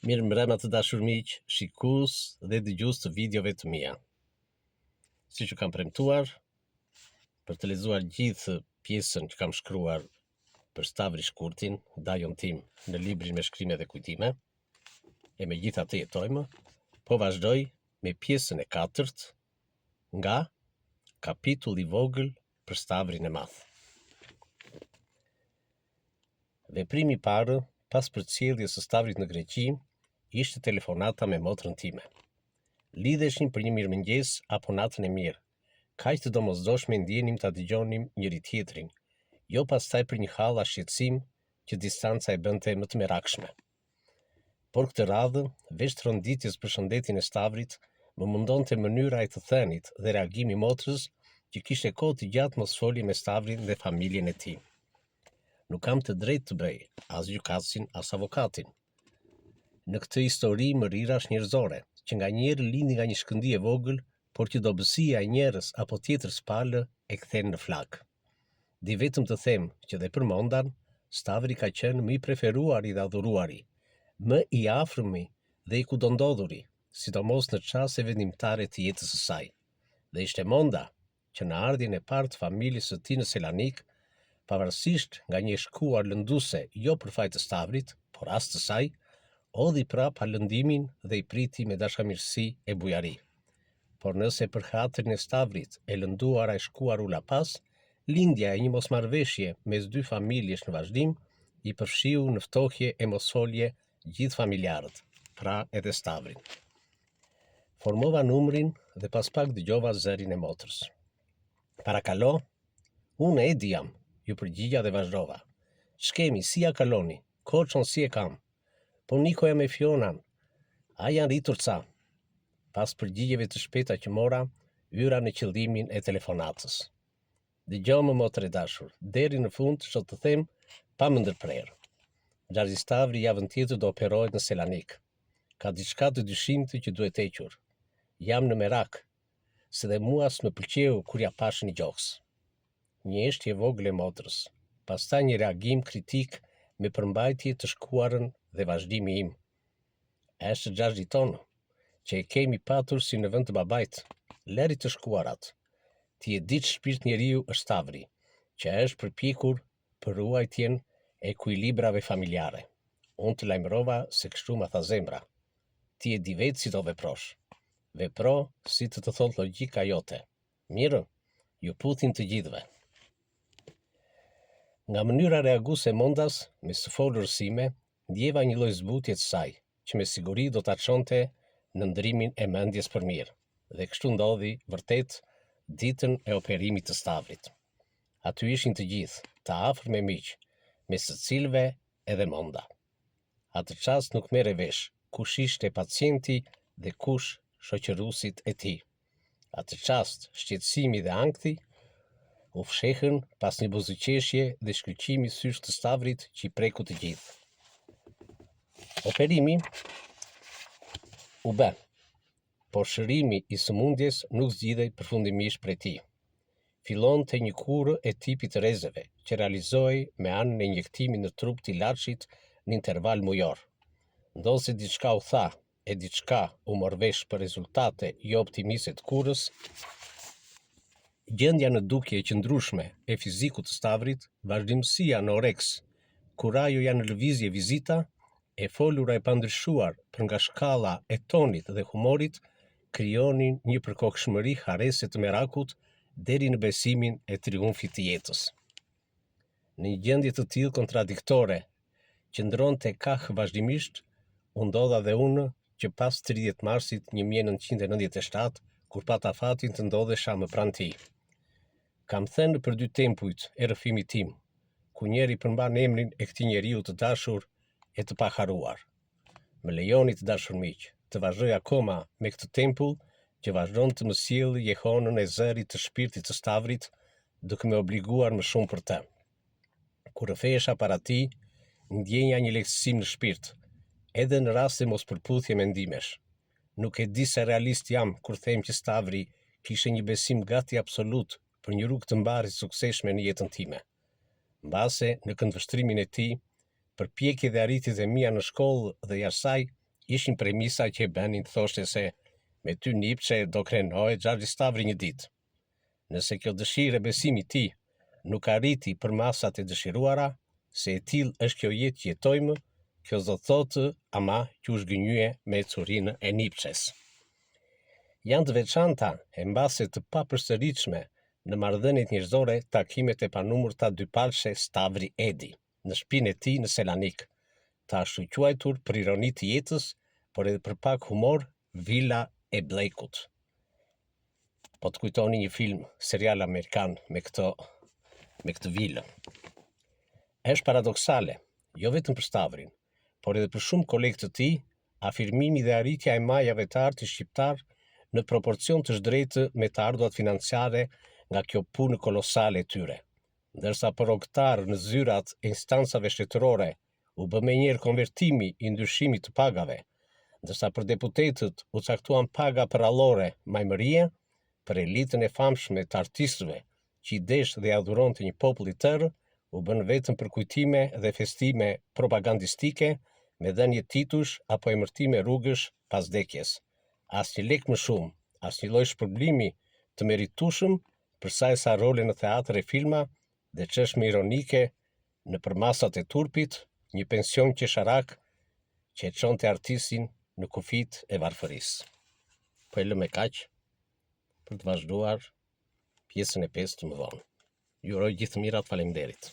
Mirë mbrëma të dashur miq, shikues dhe dëgjues të videove të mia. Siç u kam premtuar, për të lexuar gjithë pjesën që kam shkruar për Stavri Shkurtin, dajon tim në librin me shkrime dhe kujtime, e megjithatë jetojmë, po vazhdoj me pjesën e 4 nga kapitulli i vogël për Stavrin e Madh. Veprimi i parë pas përcjelljes së Stavrit në Greqi ishte telefonata me motrën time. Lidheshim për një mirëmëngjes apo natën e mirë. Kaq të domosdoshme ndjenim ta dëgjonim njëri tjetrin, jo pastaj për një hall shqetësim që distanca e bënte më të merakshme. Por këtë radhë, veç ronditjes për shëndetin e Stavrit, më mundonte mënyra e të thënit dhe reagimi i motrës që kishte kohë të gjatë mos folje me Stavrin dhe familjen e tij. Nuk kam të drejtë të bëj as gjykatësin as avokatin. Në këtë histori më rirash njerëzore, që nga njerë lindi nga një shkëndi e vogël, por që dobësia e njerës apo tjetër spalë e kthen në flak. Di vetëm të them që dhe për mondan, Stavri ka qenë më i preferuari dhe adhuruari, më i afërmi dhe i kudondodhuri, sidomos në çaste vendimtare të jetës së saj. Dhe ishte monda që në ardhjen e parë të familjes së tij në Selanik, pavarësisht nga një shkuar lënduese jo për faj të Stavrit, por as të saj, odhi prap halëndimin dhe i priti me dashamirësi e bujari. Por nëse për hatrin e Stavrit e lënduara e shkuar ula pas, lindja e një mosmarrveshje mes dy familjesh në vazhdim i përfshiu në ftohje e mosfolje gjithë familjarët, pra edhe Stavrin. Formova numrin dhe pas pak dëgjova zërin e motrës. Parakalo, unë Edi jam, ju përgjigja dhe vazhdova. Shkemi, si ja kaloni, koçon si e kam. Po Nikoja me Fionan, a janë rritur ca? Pas përgjigjeve të shpeta që mora, hyra në qëllimin e telefonatës. Dëgjoj më motre dashur, deri në fund ç'o të them pa më ndërprerë. Xhaxhi Stavri javën tjetër do operohet në Selanik. Ka diçka të dyshimtë që duhet hequr. Jam në merak, se dhe mua s'më pëlqeu kur ja pash një gjoks. Një eshtje vogël e motrës, pastaj një reagim kritik me përmbajtje të shkuarën dhe vazhdimi im. Është Xhaxhi tonë, që e kemi patur si në vend të babait, leri të shkuarat. Ti e di që shpirt njeriu është Stavri, që është përpjekur për ruajtjen e ekuilibrave familjare. Unë të lajmërova se kështu ma tha zemra. Ti e di vetë si do veprosh. Vepro si të thot logjika jote. Mirë, ju puthim të gjithëve. Nga mënyra reaguese e mondas, me së folur sime, ndjeva një lloj zbutje të saj, që me siguri do ta çonte në ndrimin e mendjes për mirë. Dhe kështu ndodhi vërtet ditën e operimit të Stavrit. Aty ishin të gjithë, të afër me miq, me së cilëve edhe monda. Atë çast nuk merre vesh kush ishte pacienti dhe kush shoqëruesit e tij. Atë çast shqetësimi dhe ankthi u fshehën pas një buzëqeshje dhe shkëlqimi sysh të Stavrit që i preku të gjithë. Operimi u bë, por shërimi i sëmundjes nuk zgjidhej përfundimisht prej tij. Fillonte një kurrë e tipit të rrezeve, që realizohej me anën e injektimit në trup të ilaçit në interval mujor. Ndosë diçka u tha, e diçka u morvesh për rezultate jo optimiste të kurrës, gjendja në dukje e qëndrueshme e fizikut të Stavrit, vazhdimësia në oreks, kurajo janë në lëvizje vizita, e folura e pandryshuar për nga shkalla e tonit dhe humorit, krijonin një përkohshmëri harese të merakut deri në besimin e triumfit të jetës. Në një gjendje të tillë kontradiktore, që ndronte kah vazhdimisht, u ndodha dhe unë që pas 30 marsit 1997, kur pata fatin të ndodhesha më pranë tij. Kam thënë për dy tempujt e rrëfimit tim, ku njeri përmban emrin e këtij njeriu të dashur e të paharuar. Më lejoni të dashur miq, të vazhdoj akoma me këtë tempull që vazhdon të më sjellë jehonën e zërit të shpirtit të Stavrit, duke më obliguar më shumë për të. Kur rrëfehesha para tij, ndjenja një lehtësim në shpirt, edhe në rast se mos përputhje mendimesh. Nuk e di se realist jam kur them që Stavri kishte një besim gati absolut për një rrugë të mbarë suksesshme në jetën time. Mbase në këndvështrimin e tij, përpjekjet dhe arritjet e mia në shkollë dhe jashtë saj ishin premisa që e benin thoshte se me ty Nipçe do krenoj Xhaxhi Stavri një ditë. Nëse kjo dëshirë e besimi ti nuk arriti për masat e dëshiruara, se e tillë është kjo jetë që jetojmë, kjo do thotë ama që u zgënjye me curinë e Nipçes. Janë të veçanta e mbase të papërsëritshme në marrëdhëniet njerëzore takimet e panumërta dypalshe Stavri Edi në shtëpinë e tij në Selanik, të ashtu quajtur për ironi të jetës, por edhe për pak humor, Vila e Blekut. Po të kujtoni një film serial amerikan me këtë vilë. Është paradoksale, jo vetëm për Stavrin, por edhe për shumë kolegë të tij, afirmimi dhe arritja e majave të artit shqiptar në proporcion të zhdrejtë me të ardhurat financiare nga kjo punë kolosale e tyre. Ndërsa për rogëtar në zyrat e instancave shtetërore u bë menjëherë konvertimi i ndryshimit të pagave, ndërsa për deputetët u caktuan paga për allore majmërie, për elitën e famshme të artistëve që i desh dhe adhuron të një popull i tërë, u bën vetëm për kujtime dhe festime propagandistike me dhënje titush apo emërtime rrugësh pas vdekjes. Asnjë lek më shumë, asnjë lloj shpërblimi të meritueshëm për sa e sa role në teatr e filma dhe çështme ironike në përmasat e turpit, një pension qesharak që e çonte artistin në kufit e varfërisë. Po e lëmë kaq për të vazhduar pjesën e 5 më vonë. Ju uroj gjithë të mirat, faleminderit.